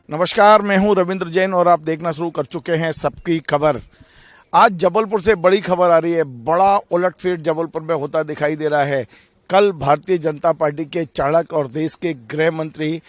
नमस्कार, मैं हूं रविंद्र जैन और आप देखना शुरू कर चुके हैं सबकी खबर। आज जबलपुर से बड़ी खबर आ रही है। बड़ा उलटफेर जबलपुर में होता दिखाई दे रहा है। कल भारतीय जनता पार्टी के चाणक्य और देश के गृह मंत्री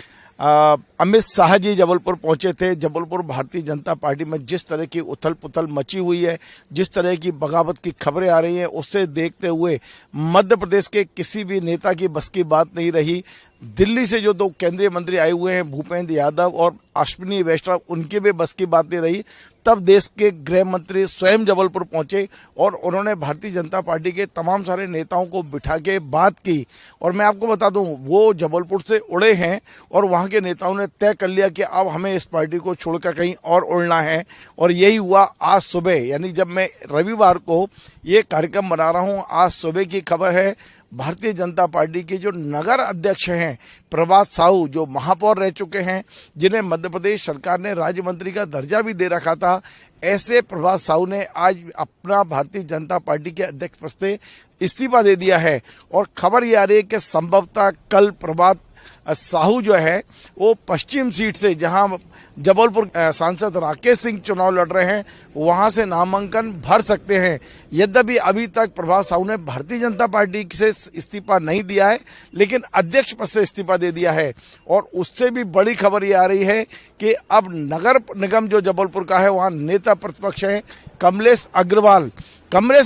अमित शाह जी जबलपुर पहुंचे थे। जबलपुर भारतीय जनता पार्टी में जिस तरह की उथल पुथल मची हुई है, जिस तरह की बगावत की खबरें आ रही हैं, उससे देखते हुए मध्य प्रदेश के किसी भी नेता की बस की बात नहीं रही। दिल्ली से जो दो केंद्रीय मंत्री आए हुए हैं, भूपेंद्र यादव और अश्विनी वैष्णव, उनके भी बस की बात नहीं रही। तब देश के गृह मंत्री स्वयं जबलपुर पहुंचे और उन्होंने भारतीय जनता पार्टी के तमाम सारे नेताओं को बिठा के बात की। और मैं आपको बता दूं, वो जबलपुर से उड़े हैं और वहां के नेताओं ने तय कर लिया कि अब हमें इस पार्टी को छोड़कर कहीं और उड़ना है। और यही हुआ आज सुबह, यानी जब मैं रविवार को ये कार्यक्रम बना रहा हूँ, आज सुबह की खबर है। भारतीय जनता पार्टी के जो नगर अध्यक्ष हैं प्रभात साहू, जो महापौर रह चुके हैं, जिन्हें मध्य प्रदेश सरकार ने राज्य मंत्री का दर्जा भी दे रखा था, ऐसे प्रभात साहू ने आज अपना भारतीय जनता पार्टी के अध्यक्ष पद से इस्तीफा दे दिया है। और खबर ये आ रही है कि संभवतः कल प्रभात साहू जो है वो पश्चिम सीट से, जहां जबलपुर सांसद राकेश सिंह चुनाव लड़ रहे हैं, वहां से नामांकन भर सकते हैं। यद्यपि अभी तक प्रभात साहू ने भारतीय जनता पार्टी से इस्तीफा नहीं दिया है, लेकिन अध्यक्ष पद से इस्तीफा दे दिया है। और उससे भी बड़ी खबर ये आ रही है कि अब नगर निगम जो जबलपुर का है, वहां नेता प्रतिपक्ष है कमलेश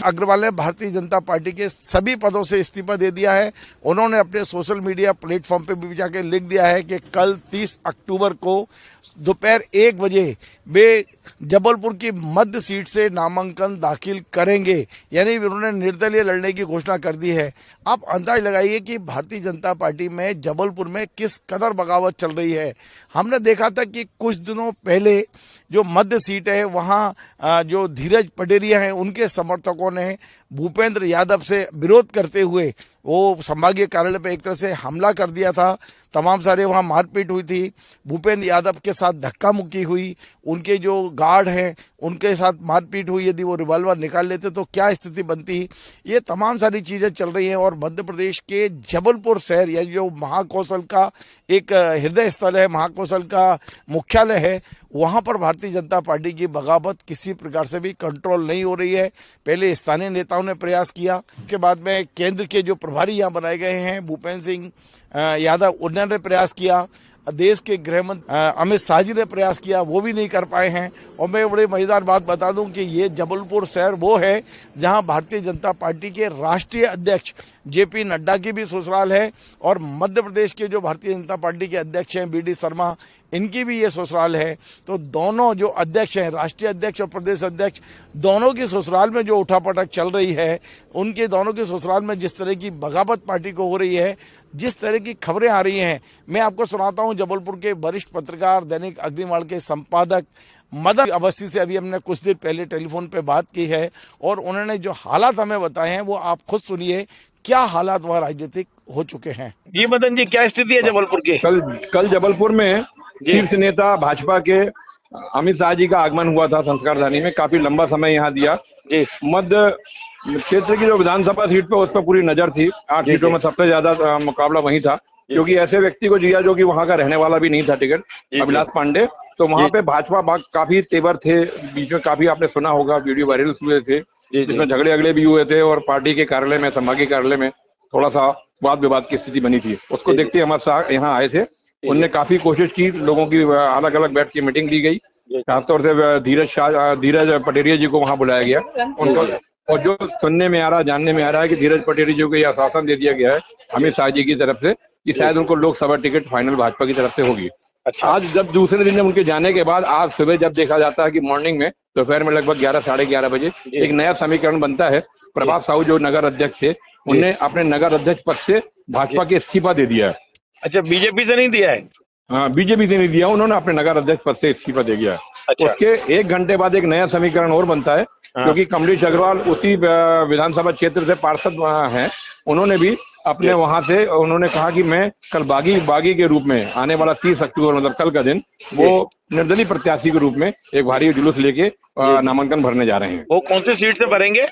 अग्रवाल ने भारतीय जनता पार्टी के सभी पदों से इस्तीफा दे दिया है। उन्होंने अपने सोशल मीडिया प्लेटफॉर्म पे भी जाके लिख दिया है कि कल 30 अक्टूबर को दोपहर 1 बजे वे जबलपुर की मध्य सीट से नामांकन दाखिल करेंगे। यानी उन्होंने निर्दलीय लड़ने की घोषणा कर दी है। आप अंदाज लगाइए कि भारतीय जनता पार्टी में जबलपुर में किस कदर बगावत चल रही है। हमने देखा था कि कुछ दिनों पहले जो मध्य सीट है, वहाँ जो धीरज पटेरिया हैं, उनके समर्थकों ने भूपेंद्र यादव से विरोध करते हुए वो संभागीय कार्यालय पे एक तरह से हमला कर दिया था। तमाम सारे वहाँ मारपीट हुई थी। भूपेंद्र यादव के साथ धक्का मुक्की हुई, उनके जो गार्ड हैं उनके साथ मारपीट हुई। यदि वो रिवॉल्वर निकाल लेते तो क्या स्थिति बनती। ये तमाम सारी चीज़ें चल रही हैं। और मध्य प्रदेश के जबलपुर शहर, या जो महाकौशल का एक हृदय स्थल है, महाकौशल का मुख्यालय है, वहाँ पर भारतीय जनता पार्टी की बगावत किसी प्रकार से भी कंट्रोल नहीं हो रही है। पहले स्थानीय नेताओं ने प्रयास किया, उसके बाद में केंद्र के जो प्रभारी यहाँ बनाए गए हैं भूपेंद्र सिंह यादव, उन्होंने प्रयास किया। देश के गृह मंत्री अमित शाह जी ने प्रयास किया, वो भी नहीं कर पाए हैं। और मैं बड़ी मजेदार बात बता दूं कि ये जबलपुर शहर वो है जहां भारतीय जनता पार्टी के राष्ट्रीय अध्यक्ष जेपी नड्डा की भी ससुराल है, और मध्य प्रदेश के जो भारतीय जनता पार्टी के अध्यक्ष हैं बीडी शर्मा, इनकी भी ये ससुराल है। तो दोनों जो अध्यक्ष हैं, राष्ट्रीय अध्यक्ष और प्रदेश अध्यक्ष, दोनों की ससुराल में जो उठापटक चल रही है, उनके दोनों की ससुराल में जिस तरह की बगावत पार्टी को हो रही है, जिस तरह की खबरें आ रही हैं, मैं आपको सुनाता हूं। जबलपुर के वरिष्ठ पत्रकार, दैनिक अग्निमाल के संपादक मदन अवस्थी से अभी हमने कुछ देर पहले टेलीफोन पे बात की है, और उन्होंने जो हालात हमें बताए हैं वो आप खुद सुनिए, क्या हालात वहाँ राजनीतिक हो चुके हैं। जी मदन जी, क्या स्थिति है जबलपुर की? कल जबलपुर में शीर्ष नेता भाजपा के अमित शाह जी का आगमन हुआ था संस्कार धानी में। काफी लंबा समय यहाँ दिया। मध्य क्षेत्र की जो विधानसभा सीट पे, उस पर पूरी नजर थी। 8 सीटों में सबसे ज्यादा मुकाबला वहीं था, क्योंकि ऐसे व्यक्ति को दिया जो कि वहां का रहने वाला भी नहीं था टिकट, अभिलाष पांडे। तो वहां पे भाजपा काफी तेवर थे। बीच में काफी आपने सुना होगा वीडियो वायरल हुए थे, जिसमें झगड़े भी हुए थे, और पार्टी के कार्यालय में, संभागीय कार्यालय में थोड़ा सा वाद विवाद की स्थिति बनी थी। उसको देखते अमित शाह यहाँ आए थे। उनने काफी कोशिश की, लोगों की अलग अलग बैठ के मीटिंग ली गई। खासतौर से धीरज पटेरिया जी को वहां बुलाया गया उनको। और जो सुनने में आ रहा, जानने में आ रहा है कि धीरज पटेरिया जी को यह आश्वासन दे दिया गया है अमित शाह जी की तरफ से कि शायद उनको लोकसभा टिकट फाइनल भाजपा की तरफ से होगी। अच्छा। आज जब दूसरे दिन उनके जाने के बाद, आज सुबह जब देखा जाता है कि मॉर्निंग में, दोपहर में लगभग 11 साढ़े 11 बजे एक नया समीकरण बनता है। प्रभात साहू जो नगर अध्यक्ष थे, उन्हें अपने नगर अध्यक्ष पद से भाजपा के इस्तीफा दे दिया है। अच्छा, बीजेपी से नहीं दिया है? हाँ, बीजेपी से नहीं दिया, उन्होंने अपने नगर अध्यक्ष पद से इस्तीफा दे दिया है। अच्छा। उसके 1 घंटे बाद एक नया समीकरण और बनता है, क्योंकि कमलेश अग्रवाल उसी विधानसभा क्षेत्र से पार्षद हैं। उन्होंने भी अपने वहां से उन्होंने कहा कि मैं कल बागी के रूप में आने वाला 30 अक्टूबर, मतलब कल का दिन, वो निर्दलीय प्रत्याशी के रूप में एक भारी जुलूस लेके नामांकन भरने जा रहे हैं। वो कौन सी सीट से भरेंगे?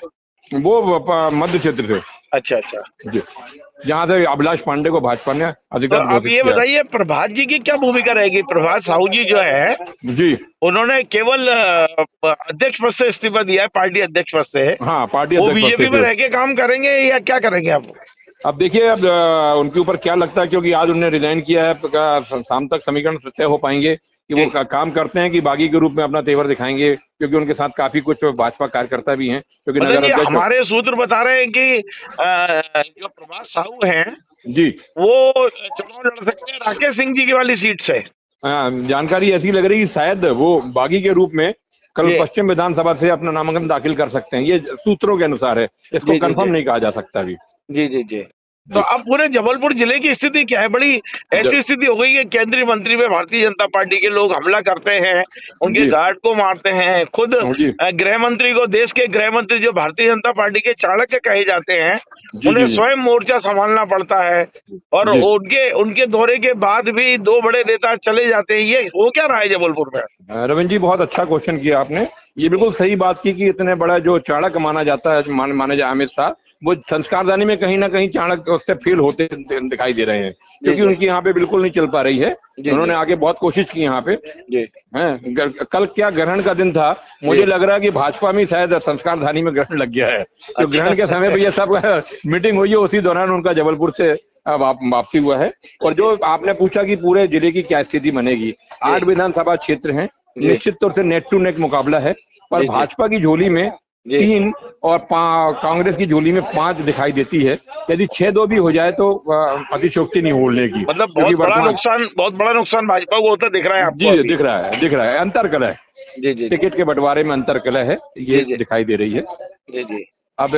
वो मध्य क्षेत्र से। अच्छा अच्छा। जी, जहाँ से अभिलाष पांडे को भाजपा ने तो अधिकृत आप घोषित ये किया बताइए प्रभात जी की क्या भूमिका रहेगी? प्रभात साहू जी जो है है। जी, उन्होंने केवल अध्यक्ष पद से इस्तीफा दिया है, पार्टी अध्यक्ष पद से। हाँ, पार्टी वो अध्यक्ष पद से बीजेपी में जो। रह के काम करेंगे या क्या करेंगे आप? अब देखिए, अब उनके ऊपर क्या लगता है, क्योंकि आज उन्होंने रिजाइन किया है, शाम तक समीकरण तय हो पाएंगे कि वो जी। काम करते हैं कि बागी के रूप में अपना तेवर दिखाएंगे, क्योंकि उनके साथ काफी कुछ भाजपा कार्यकर्ता भी हैं, क्योंकि मदन नगर जी, अध्यक्ष। हमारे सूत्र बता रहे हैं कि जो प्रभात साहू हैं जी, वो चुनाव लड़ सकते हैं राकेश सिंह जी की वाली सीट से। जानकारी ऐसी लग रही है कि शायद वो बागी के रूप में कल जी पश्चिम विधानसभा से अपना नामांकन दाखिल कर सकते हैं, ये सूत्रों के अनुसार है, इसको जी जी कंफर्म जी नहीं कहा जा सकता अभी। जी जी जी। तो जी, अब पूरे जबलपुर जिले की स्थिति क्या है? बड़ी ज- ऐसी स्थिति हो गई है, केंद्रीय मंत्री पे भारतीय जनता पार्टी के लोग हमला करते हैं, उनके जी, गार्ड को मारते हैं। खुद जी, गृह मंत्री को, देश के गृह मंत्री जो भारतीय जनता पार्टी के चाणक्य कहे जाते हैं, जी, उन्हें जी, जी, स्वयं मोर्चा संभालना पड़ता है। और जी। उनके उनके दौरे के बाद भी दो बड़े नेता चले जाते हैं। ये हो क्या रहा है जबलपुर में? रविंद्र जी, बहुत अच्छा क्वेश्चन किया आपने। ये बिल्कुल सही बात की कि इतने बड़ा जो चाणक्य माना जाता है, माने जाए अमित शाह, वो संस्कारदानी में कहीं ना कहीं चाणक्य उससे फेल होते दिखाई दे रहे हैं, जी क्योंकि जी उनकी यहाँ पे बिल्कुल नहीं चल पा रही है। जी उन्होंने जी आगे बहुत कोशिश की यहाँ पे जी हैं। कल क्या ग्रहण का दिन था, जी। मुझे लग रहा है कि भाजपा में शायद संस्कारधानी में ग्रहण लग गया है, तो अच्छा ग्रहण के समय पे ये सब मीटिंग हुई है, उसी दौरान उनका जबलपुर से वापसी हुआ है। और जो आपने पूछा कि पूरे जिले की क्या स्थिति बनेगी, 8 विधानसभा क्षेत्र हैं, जी निश्चित तौर से नेक टू नेक मुकाबला है, पर जी जी भाजपा की झोली में जी। 3 और कांग्रेस की झोली में 5 दिखाई देती है। यदि 6-2 भी हो जाए तो अतिशयोक्ति नहीं बोलने की, मतलब क्योंकि वर्तमान। बहुत बड़ा नुकसान भाजपा को होता दिख रहा है आपको जी, अभी? दिख रहा है, अंतर कलह है, जी जी जी टिकट के बंटवारे में अंतर कलह है, जी ये जी दिखाई दे रही है। जी जी अब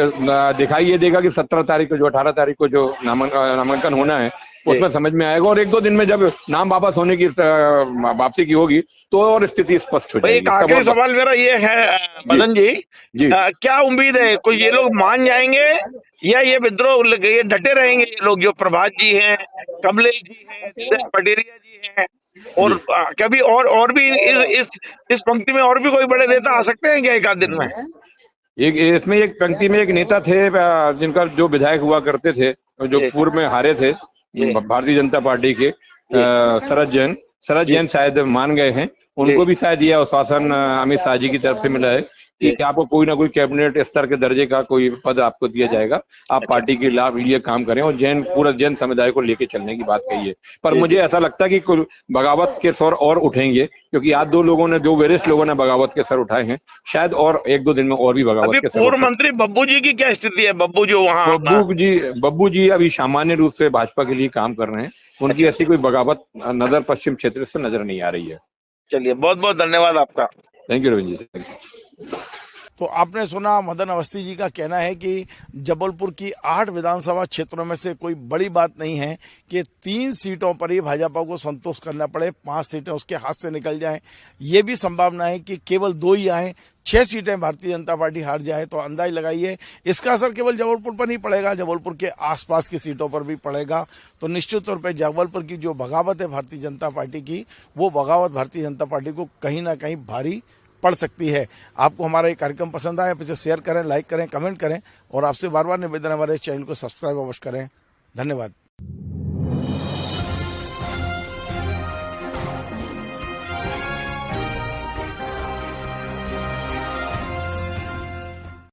दिखाई ये देगा कि 17 तारीख को, जो 18 तारीख को जो नामांकन होना है, जी। उसमें समझ में आएगा, और 1-2 दिन में जब नाम वापस होने की वापसी की होगी, तो और स्थिति स्पष्ट हो भाई एक जाएगी तब। आखिरी और सवाल मेरा ये है जी, मदन जी, जी, क्या उम्मीद है कुछ ये लोग मान जाएंगे या ये विद्रोह ये डटे रहेंगे? ये लोग जो प्रभात जी हैं, कमलेश जी हैं, दिनेश पटेरिया जी हैं, और जी। कभी और भी इस पंक्ति में और भी कोई बड़े नेता आ सकते हैं क्या एक आध दिन में? एक इसमें एक पंक्ति में एक नेता थे, जिनका जो विधायक हुआ करते थे, जो जी पूर्व में हारे थे, जी भारतीय जनता पार्टी के, जी शरद जी जैन शायद मान गए हैं। जी उनको भी शायद यह आश्वासन अमित शाह जी की तरफ से मिला है जी। कि आपको कोई ना कोई कैबिनेट स्तर के दर्जे का कोई पद आपको दिया जाएगा, आप अच्छा। पार्टी के लाभ लिए काम करें, और पूरा जैन समुदाय को लेके चलने की बात कही है। पर जी मुझे जी। ऐसा लगता है कि कुल बगावत के स्वर और उठेंगे, क्योंकि आज 2 लोगों ने, 2 वरिष्ठ लोगों ने बगावत के स्वर उठाए हैं, शायद और 1-2 दिन में और भी बगावत अभी के स्वर उठ पूर्व सकते हैं। मंत्री बब्बू जी की क्या स्थिति है? बब्बू जो वहाँ अपना। बब्बू जी अभी सामान्य रूप से भाजपा के लिए काम कर रहे हैं, उनकी अच्छा। ऐसी कोई बगावत नगर पश्चिम क्षेत्र से नजर नहीं आ रही है। चलिए, बहुत बहुत धन्यवाद आपका। Thank you Ravindra ji, thank you. तो आपने सुना मदन अवस्थी जी का कहना है कि जबलपुर की 8 विधानसभा क्षेत्रों में से कोई बड़ी बात नहीं है कि 3 सीटों पर ही भाजपा को संतोष करना पड़े, 5 सीटें उसके हाथ से निकल जाएं। ये भी संभावना है कि केवल 2 ही आए, 6 सीटें भारतीय जनता पार्टी हार जाए। तो अंदाज लगाइए, इसका असर केवल जबलपुर पर नहीं पड़ेगा, जबलपुर के आसपास की सीटों पर भी पड़ेगा। तो निश्चित तौर पर जबलपुर की जो बगावत है भारतीय जनता पार्टी की, वो बगावत भारतीय जनता पार्टी को कहीं ना कहीं भारी पड़ सकती है। आपको हमारा ये कार्यक्रम पसंद आया, इसे शेयर करें, लाइक करें, कमेंट करें, और आपसे बार बार निवेदन है हमारे चैनल को सब्सक्राइब अवश्य करें। धन्यवाद।